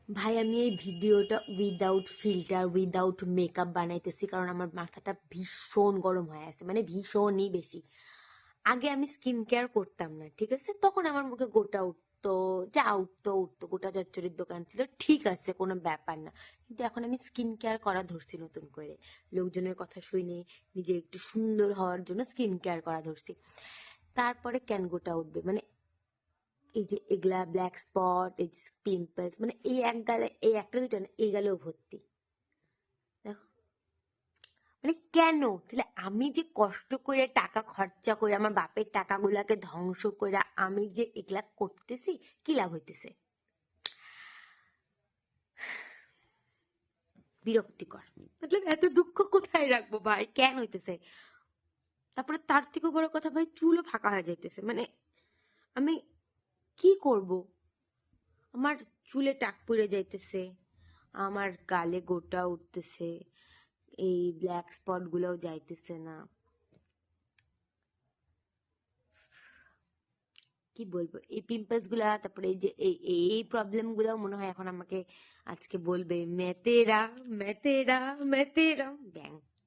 ভাই আমি এই ভিডিওটা উইদাউট ফিল্টার উইদাউট মেকআপ বানাইতেছি, কারণ আমার মাথাটা ভীষণ গরম হয়ে আছে, মানে ভীষণই বেশি। আগে আমি স্কিন কেয়ার করতাম না, ঠিক আছে, তখন আমার মুখে গোটা উঠতো, যা উঠতো উঠতো, গোটা চচ্চড়ির দোকান ছিল, ঠিক আছে, কোনো ব্যাপার না। কিন্তু এখন আমি স্কিন কেয়ার করা ধরছি নতুন করে, লোকজনের কথা শুনে নিজে একটু সুন্দর হওয়ার জন্য স্কিন কেয়ার করা ধরছি। তারপরে কেন গোটা উঠবে, মানে এই যে এগুলা ব্ল্যাক স্পট, এই যে পিম্পলস, মানে এই এক গালে, এই একটা দুটো না, এই গালেও ভর্তি। দেখো, মানে কেন? তাহলে আমি যে কষ্ট করে টাকা খরচা করে আমার বাপের টাকাগুলাকে ধ্বংস করে আমি যে এগুলা করতেছি, কি লাভ হইতেছে? বিরক্তিকর। মতলব এত দুঃখ কোথায় রাখবো ভাই, কেন হইতেছে? তারপরে তার থেকে বড় কথা ভাই, চুলও ফাঁকা হয়ে যাইতেছে, মানে আমি কি করব? আমার চুলে টাক পড়ে যাইতেছে, আমার গালে গোটা উঠতেছে, এই ব্ল্যাক স্পট গুলোও যাইতেছে না। কি বলবো, এই পিম্পলস গুলা, তারপরে এই যে এই প্রবলেম গুলাও মনে হয় এখন আমাকে আজকে বলবে মেতেরা মেতেরা মেতেরা ব্যাং।